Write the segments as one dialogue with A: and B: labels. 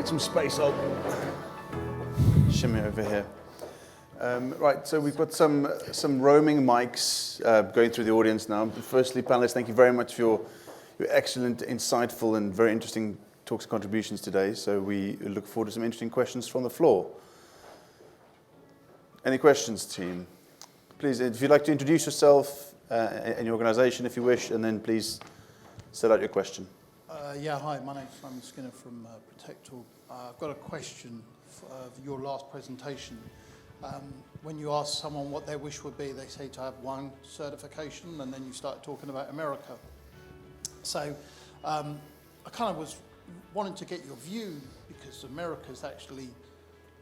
A: create some space, I'll shimmy over here. Right, so we've got some roaming mics going through the audience now. Firstly, panelists, thank you very much for your excellent, insightful, and very interesting talks and contributions today. So we look forward to some interesting questions from the floor. Any questions, team? Please, if you'd like to introduce yourself and your organisation, if you wish, and then please set out your question.
B: Hi, my name's Simon Skinner from Protector. I've got a question for your last presentation. When you ask someone what their wish would be, they say to have one certification, and then you start talking about America. So I kind of was wanting to get your view, because America's actually,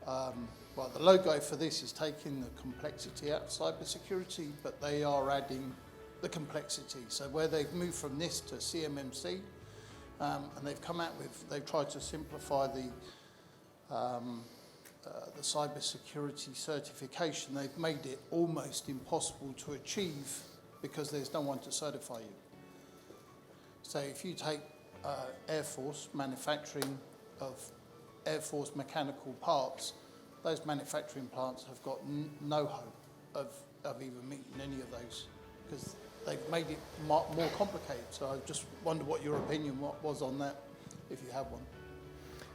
B: well, the logo for this is taking the complexity out of cybersecurity, but they are adding the complexity. So where they've moved from this to CMMC, and they've come out with, they've tried to simplify the cybersecurity certification. They've made it almost impossible to achieve because there's no one to certify you. So if you take Air Force manufacturing of Air Force mechanical parts, those manufacturing plants have got no hope of even meeting any of those, because they've made it more complicated. So I just wonder what your opinion was on that, if you have one.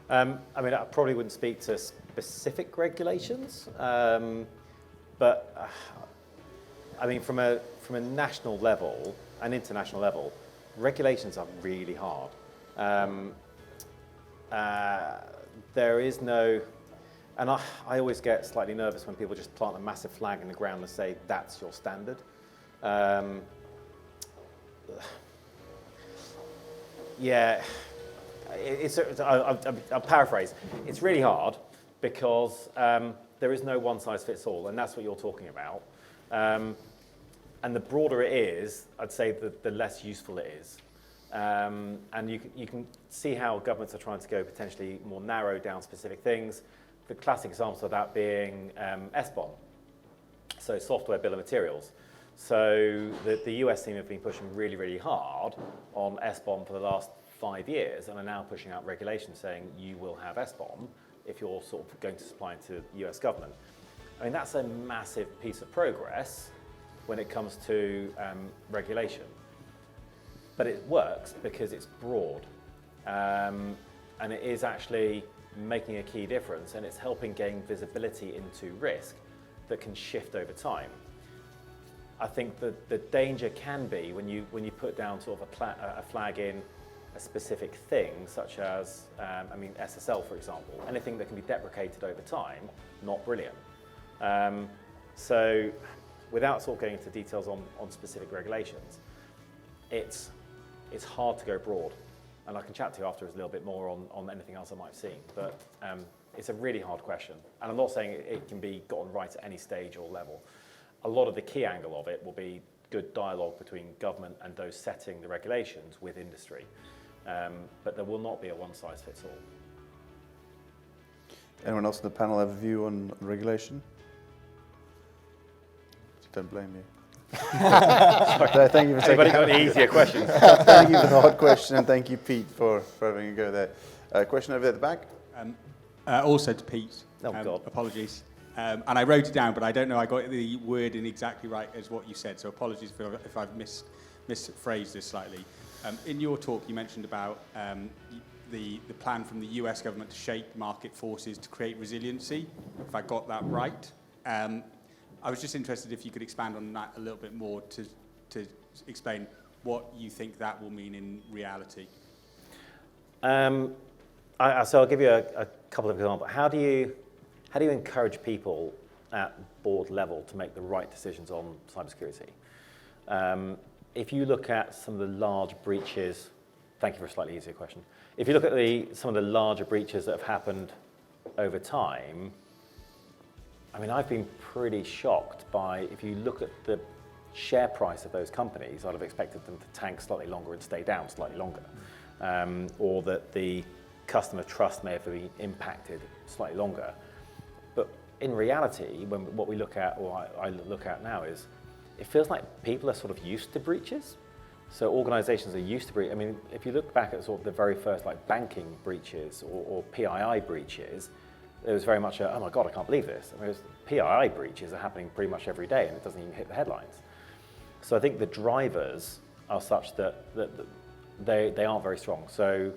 C: I mean, I probably wouldn't speak to specific regulations, but I mean, from a national level and international level, regulations are really hard. There is no, and I always get slightly nervous when people just plant a massive flag in the ground and say that's your standard. Yeah. I'll paraphrase. It's really hard because there is no one size fits all, and that's what you're talking about. And the broader it is, I'd say the less useful it is. And you can see how governments are trying to go potentially more narrow down specific things. The classic example of that being SBOM, so software bill of materials. So the US team have been pushing really, really hard on SBOM for the last 5 years, and are now pushing out regulations saying you will have SBOM if you're sort of going to supply to the US government. I mean, that's a massive piece of progress when it comes to regulation. But it works because it's broad, and it is actually making a key difference, and it's helping gain visibility into risk that can shift over time. I think that the danger can be when you put down sort of a flag in a specific thing, such as, I mean, SSL, for example. Anything that can be deprecated over time, not brilliant. So without sort of going into details on specific regulations, it's hard to go broad. And I can chat to you afterwards a little bit more on anything else I might have seen. But it's a really hard question. And I'm not saying it can be gotten right at any stage or level. A lot of the key angle of it will be good dialogue between government and those setting the regulations with industry. But there will not be a one-size-fits-all.
A: Anyone else in the panel have a view on regulation? Don't blame you. Thank you for
C: Anybody got any easier questions?
A: Thank you for the hard question, and thank you, Pete, for having a go there. Question over there at the back?
D: Also to Pete.
C: Oh, God.
D: Apologies. And I wrote it down, but I don't know I got the wording exactly right as what you said, so apologies if I've misphrased this slightly. In your talk, you mentioned about the plan from the US government to shape market forces to create resiliency, if I got that right. I was just interested if you could expand on that a little bit more to explain what you think that will mean in reality.
C: So I'll give you a couple of examples. How do you encourage people at board level to make the right decisions on cybersecurity? If you look at some of the large breaches, thank you for a slightly easier question. If you look at some of the larger breaches that have happened over time, I mean, I've been pretty shocked by, if you look at the share price of those companies, I'd have expected them to tank slightly longer and stay down slightly longer. Or that the customer trust may have been impacted slightly longer. But in reality, what we look at, or I look at now, is it feels like people are sort of used to breaches. So organisations are used to breach. I mean, if you look back at sort of the very first like banking breaches or PII breaches, it was very much a, oh my God, I can't believe this. I mean, PII breaches are happening pretty much every day and it doesn't even hit the headlines. So I think the drivers are such that they aren't very strong. So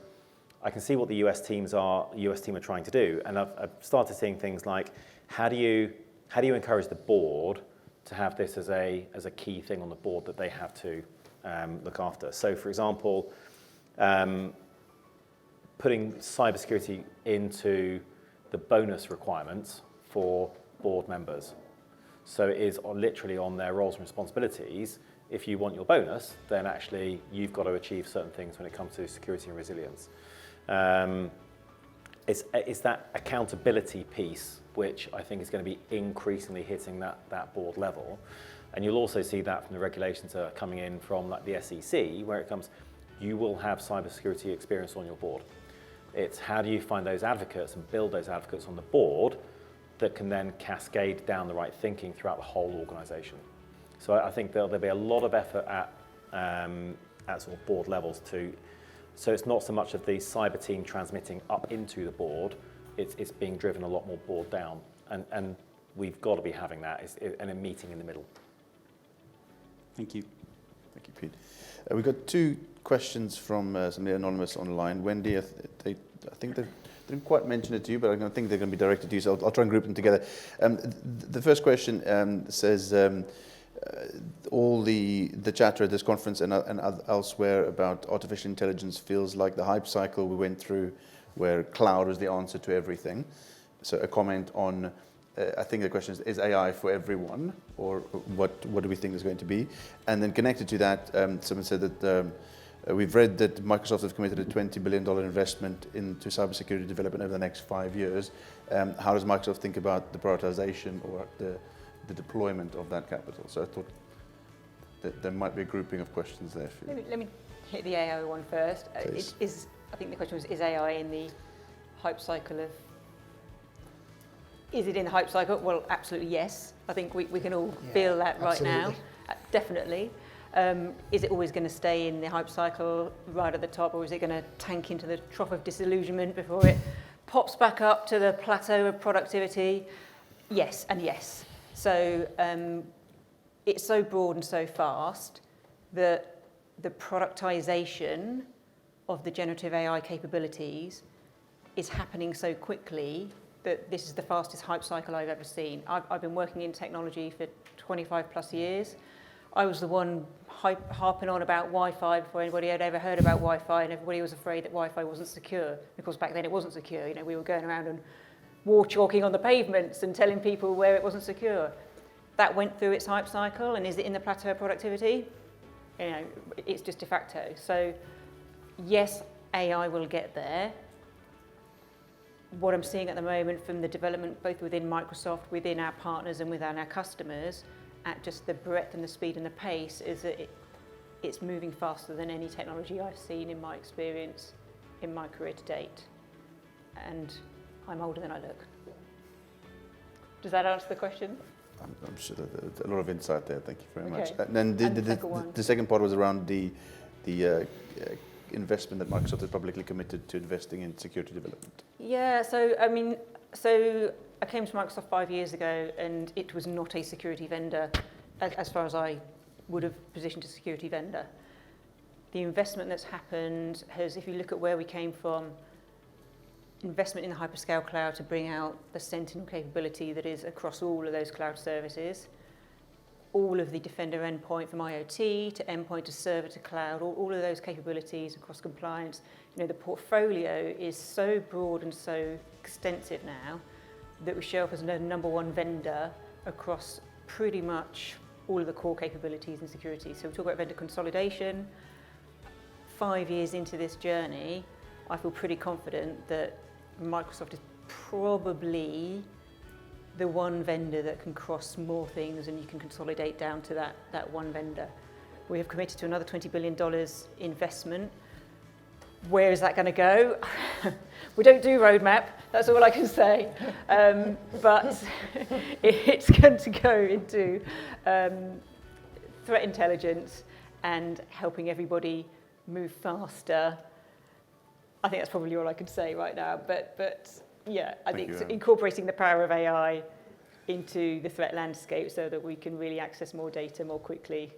C: I can see what the US team are trying to do, and I've started seeing things like how do you encourage the board to have this as a key thing on the board that they have to look after. So for example, putting cybersecurity into the bonus requirements for board members. So it is literally on their roles and responsibilities. If you want your bonus, then actually you've got to achieve certain things when it comes to security and resilience. It's that accountability piece which I think is going to be increasingly hitting that board level. And you'll also see that from the regulations that are coming in from like the SEC, where it comes, you will have cybersecurity experience on your board. It's how do you find those advocates and build those advocates on the board that can then cascade down the right thinking throughout the whole organisation. So I think there'll be a lot of effort at sort of board levels too. So it's not so much of the cyber team transmitting up into the board, it's being driven a lot more board down. And we've got to be having that and a meeting in the middle.
D: Thank you.
A: Thank you, Pete. We've got two questions from somebody anonymous online. Wendy, I think they didn't quite mention it to you, but I think they're going to be directed to you, so I'll try and group them together. The first question says, all the chatter at this conference and elsewhere about artificial intelligence feels like the hype cycle we went through where cloud was the answer to everything. So a comment on, I think the question is AI for everyone, or what do we think is going to be? And then connected to that, someone said that we've read that Microsoft have committed a $20 billion investment into cybersecurity development over the next 5 years. How does Microsoft think about the prioritization or the deployment of that capital? So I thought that there might be a grouping of questions there for you.
E: Let me hit the AI one first. I think the question was, is AI in the hype cycle of... Is it in the hype cycle? Well, absolutely yes. I think we can all feel that right now. Definitely. Is it always going to stay in the hype cycle right at the top, or is it going to tank into the trough of disillusionment before it pops back up to the plateau of productivity? Yes and yes. So it's so broad and so fast that the productization of the generative AI capabilities is happening so quickly that this is the fastest hype cycle I've ever seen. I've been working in technology for 25 plus years. I was the one harping on about Wi-Fi before anybody had ever heard about Wi-Fi, and everybody was afraid that Wi-Fi wasn't secure. Because back then it wasn't secure. You know, we were going around and war chalking on the pavements and telling people where it wasn't secure. That went through its hype cycle, and is it in the plateau of productivity? You know, it's just de facto. So yes, AI will get there. What I'm seeing at the moment from the development, both within Microsoft, within our partners and within our customers, at just the breadth and the speed and the pace, is that it's moving faster than any technology I've seen in my experience in my career to date. And I'm older than I look. Does that answer the question?
A: I'm sure there's a lot of insight there. Thank you very much.
E: Okay.
A: And then the second part was around the investment that Microsoft has publicly committed to investing in security development.
E: Yeah, so I came to Microsoft 5 years ago, and it was not a security vendor, as far as I would have positioned a security vendor. The investment that's happened has, if you look at where we came from, investment in the hyperscale cloud to bring out the Sentinel capability that is across all of those cloud services, all of the Defender endpoint from IoT to endpoint to server to cloud, all of those capabilities across compliance. You know, the portfolio is so broad and so extensive now that we show up as the number one vendor across pretty much all of the core capabilities in security. So we talk about vendor consolidation. 5 years into this journey, I feel pretty confident that Microsoft is probably the one vendor that can cross more things, and you can consolidate down to that one vendor. We have committed to another $20 billion investment. Where is that going to go? We don't do roadmap, that's all I can say. But it's going to go into threat intelligence and helping everybody move faster. I think that's probably all I could say right now. But yeah, I
A: Thank
E: think
A: you,
E: incorporating the power of AI into the threat landscape so that we can really access more data more quickly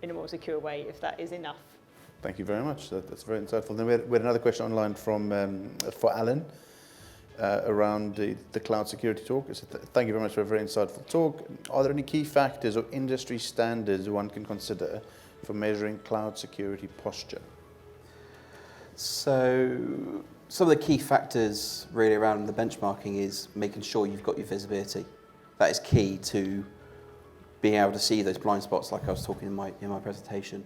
E: in a more secure way, if that is enough.
A: Thank you very much. That's very insightful. Then we had another question online from for Alan around the cloud security talk. So thank you very much for a very insightful talk. Are there any key factors or industry standards one can consider for measuring cloud security posture?
F: So some of the key factors really around the benchmarking is making sure you've got your visibility. That is key to being able to see those blind spots, like I was talking in my presentation.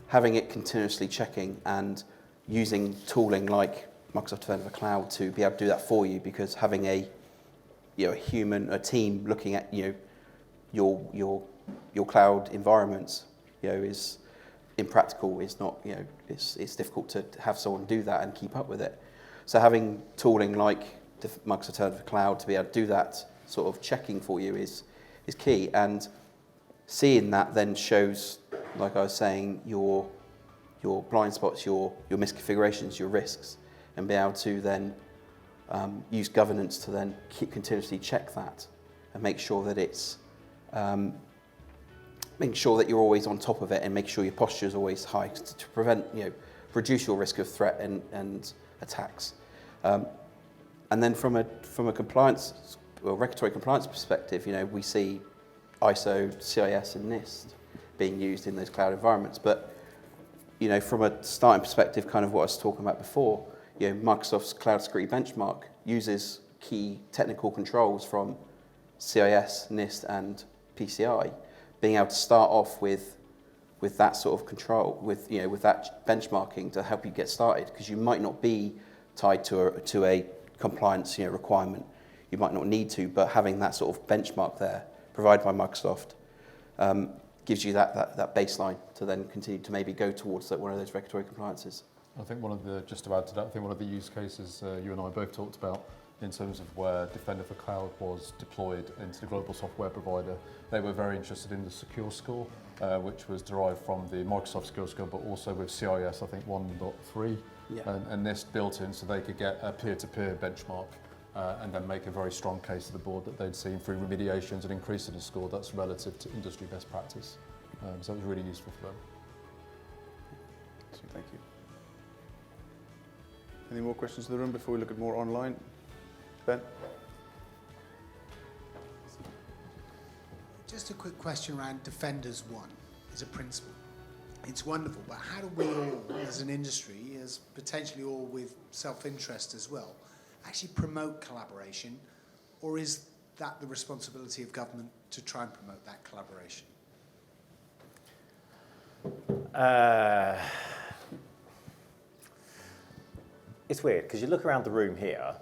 F: Having it continuously checking and using tooling like Microsoft Defender for Cloud to be able to do that for you, because having a team looking at your cloud environments is impractical. It's not it's difficult to have someone do that and keep up with it. So having tooling like Microsoft Defender for Cloud to be able to do that sort of checking for you is key, and seeing that then shows, like I was saying, your blind spots, your misconfigurations, your risks, and be able to then use governance to then continuously check that and make sure that it's making sure that you're always on top of it, and make sure your posture is always high to prevent, reduce your risk of threat and attacks. And then from a compliance or regulatory compliance perspective, we see ISO, CIS, and NIST being used in those cloud environments. But from a starting perspective, kind of what I was talking about before, Microsoft's Cloud Security Benchmark uses key technical controls from CIS, NIST, and PCI, being able to start off with that sort of control, with that benchmarking to help you get started, because you might not be tied to a compliance requirement. You might not need to, but having that sort of benchmark there, provided by Microsoft, gives you that baseline to then continue to maybe go towards one of those regulatory compliances.
G: I think just to add to that, I think one of the use cases you and I both talked about in terms of where Defender for Cloud was deployed into the global software provider, they were very interested in the secure score, which was derived from the Microsoft Secure Score, but also with CIS, I think 1.3, and this built in so they could get a peer-to-peer benchmark and then make a very strong case to the board that they'd seen through remediations and increasing the score that's relative to industry best practice. So it was really useful for them.
A: Thank you. Any more questions in the room before we look at more online? Ben?
H: Just a quick question around Defenders 1 as a principle. It's wonderful, but how do we all, as an industry, as potentially all with self-interest as well, actually promote collaboration, or is that the responsibility of government to try and promote that collaboration?
C: It's weird, because you look around the room here,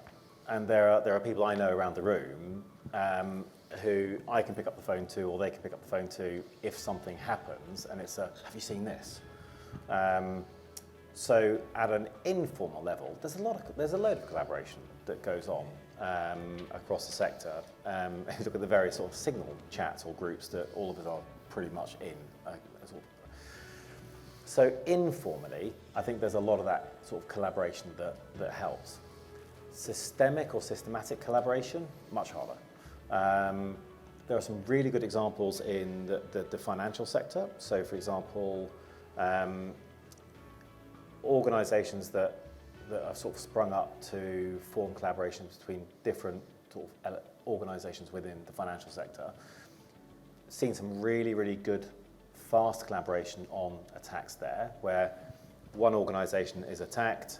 C: and there are people I know around the room who I can pick up the phone to, or they can pick up the phone to if something happens, and it's have you seen this? So at an informal level, there's a load of collaboration that goes on across the sector. If you look at the various sort of signal chats or groups that all of us are pretty much in. So informally, I think there's a lot of that sort of collaboration that helps. Systemic or systematic collaboration, much harder. There are some really good examples in the financial sector. So for example, organisations that have sort of sprung up to form collaborations between different sort of organisations within the financial sector. Seen some really, really good fast collaboration on attacks there, where one organisation is attacked,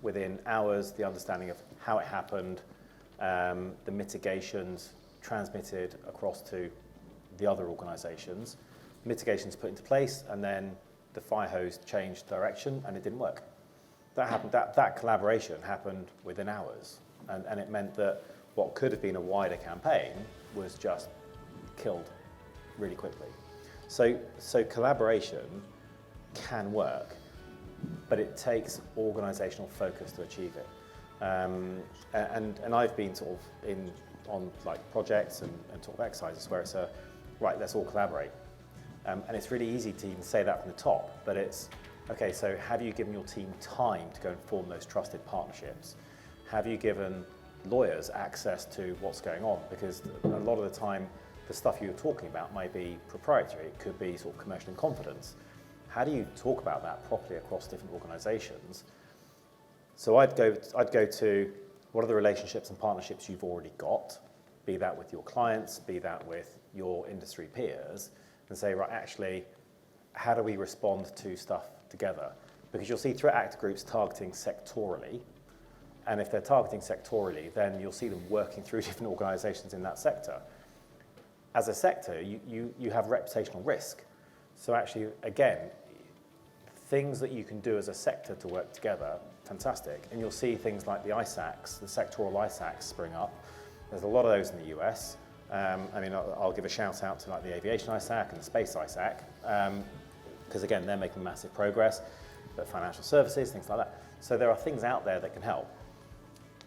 C: within hours, the understanding of how it happened, the mitigations transmitted across to the other organisations, mitigations put into place, and then the fire hose changed direction and it didn't work. That happened. That collaboration happened within hours, and it meant that what could have been a wider campaign was just killed really quickly. So collaboration can work, but it takes organisational focus to achieve it. And I've been sort of on like projects and sort of exercises where it's right, let's all collaborate. And it's really easy to even say that from the top, but it's, okay, so have you given your team time to go and form those trusted partnerships? Have you given lawyers access to what's going on? Because a lot of the time, the stuff you're talking about might be proprietary. It could be sort of commercial in confidence. How do you talk about that properly across different organisations? So I'd go to what are the relationships and partnerships you've already got, be that with your clients, be that with your industry peers, and say, right, actually, how do we respond to stuff together? Because you'll see threat actor groups targeting sectorally, and if they're targeting sectorally, then you'll see them working through different organisations in that sector. As a sector, you have reputational risk. So actually, again, things that you can do as a sector to work together, fantastic. And you'll see things like the ISACs, the sectoral ISACs spring up. There's a lot of those in the US. I mean, I'll give a shout out to like the aviation ISAC and the space ISAC, because again, they're making massive progress, but financial services, things like that. So there are things out there that can help.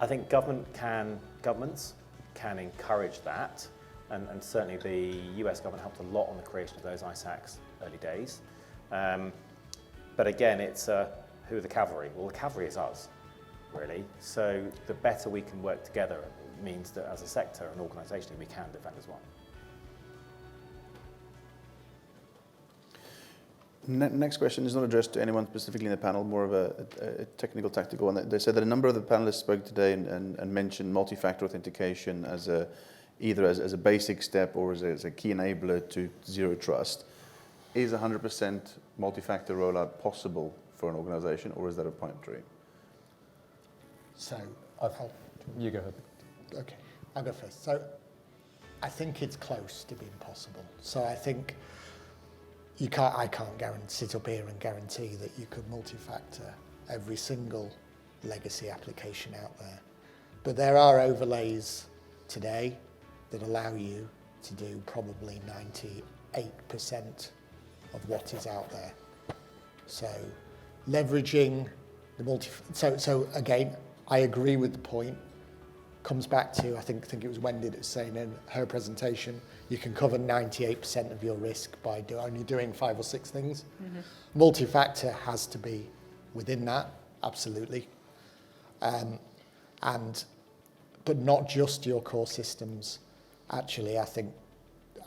C: I think governments can encourage that, and certainly the US government helped a lot on the creation of those ISACs early days. But again, it's who are the cavalry? Well, the cavalry is us, really. So the better we can work together means that as a sector and organisation, we can defend as well.
A: Next question is not addressed to anyone specifically in the panel, more of a technical, tactical one. They said that a number of the panelists spoke today and mentioned multi-factor authentication as either as a basic step or as a key enabler to zero trust. Is 100% multi-factor rollout possible for an organisation, or is that a pipe dream?
I: So,
G: You go ahead.
I: okay, I'll go first. So, I think it's close to being possible. So I think I can't sit up here and guarantee that you could multi-factor every single legacy application out there. But there are overlays today that allow you to do probably 98% of what is out there. So leveraging the so again, I agree with the point. Comes back to, I think it was Wendy that was saying in her presentation, you can cover 98% of your risk by only doing 5 or 6 things. Mm-hmm. Multi-factor has to be within that, absolutely. But not just your core systems. Actually, I think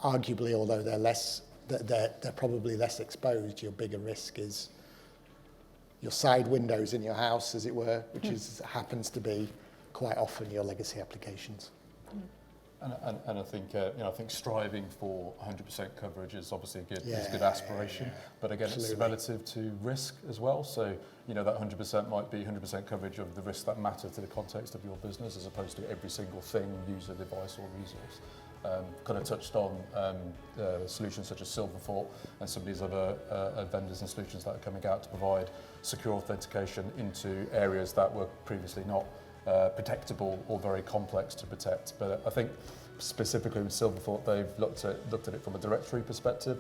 I: arguably, although they're probably less exposed, your bigger risk is your side windows in your house, as it were, which happens to be quite often your legacy applications.
G: And I think I think striving for 100% coverage is obviously a good aspiration, but again,
I: Absolutely.
G: It's relative to risk as well. So that 100% might be 100% coverage of the risks that matter to the context of your business, as opposed to every single thing, user, device, or resource. Kind of touched on solutions such as Silverfort and some of these other vendors and solutions that are coming out to provide secure authentication into areas that were previously not protectable or very complex to protect. But I think specifically with Silverfort, they've looked at it from a directory perspective.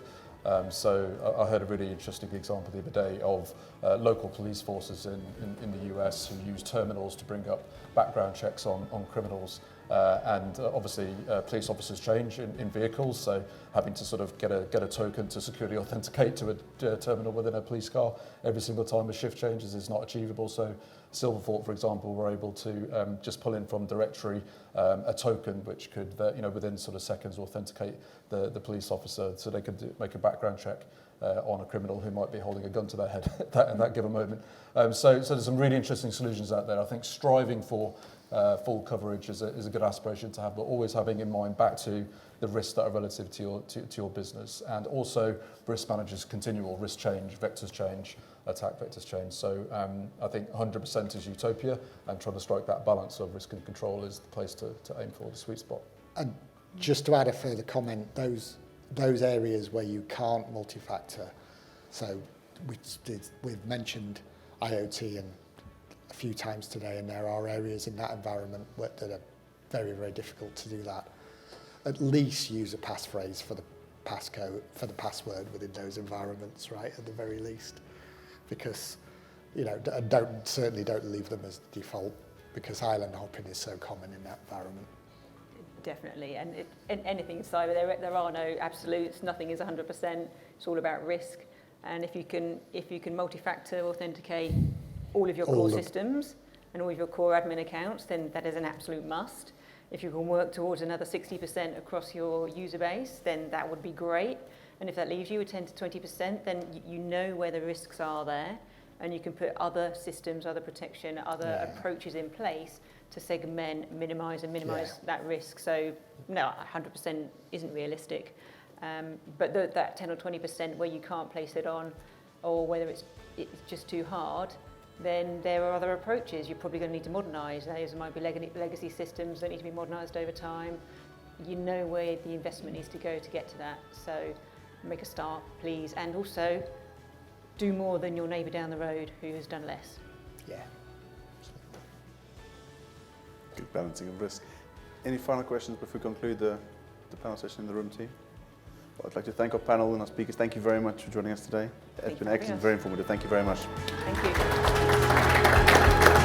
G: So I heard a really interesting example the other day of local police forces in the US who use terminals to bring up background checks on criminals. And obviously police officers change in vehicles, so having to sort of get a token to securely authenticate to a terminal within a police car every single time a shift changes is not achievable. So Silverfort, for example, were able to just pull in from directory a token which could, within sort of seconds authenticate the police officer, so they could make a background check on a criminal who might be holding a gun to their head at that given moment. So there's some really interesting solutions out there. I think striving for full coverage is a good aspiration to have, but always having in mind back to the risks that are relative to your business, and also risk managers' continual risk change, vectors change, attack vectors change. So I think 100% is utopia, and trying to strike that balance of risk and control is the place to aim for, the sweet spot.
I: And just to add a further comment, those areas where you can't multi-factor, so we've mentioned IoT and a few times today, and there are areas in that environment that are very, very difficult to do that. At least use a passphrase for the passcode, for the password within those environments, right, at the very least. Because, certainly don't leave them as the default, because island hopping is so common in that environment.
E: definitely. And anything in cyber, there are no absolutes. Nothing is 100%. It's all about risk. And if you can multi-factor authenticate all of your core systems and all of your core admin accounts, then that is an absolute must. If you can work towards another 60% across your user base, then that would be great. And if that leaves you with 10 to 20%, then you know where the risks are there, and you can put other systems, other protection, other approaches in place to segment, minimise that risk. So no, 100% isn't realistic. But that 10 or 20% where you can't place it on, or whether it's just too hard, then there are other approaches. You're probably going to need to modernise. Those might be legacy systems that need to be modernised over time. You know where the investment needs to go to get to that. So make a start, please. And also, do more than your neighbour down the road who has done less.
I: Yeah.
A: Good balancing of risk. Any final questions before we conclude the panel session in the room, team? Well, I'd like to thank our panel and our speakers. Thank you very much for joining us today. It's been excellent, very informative. Thank you very much.
E: Thank you.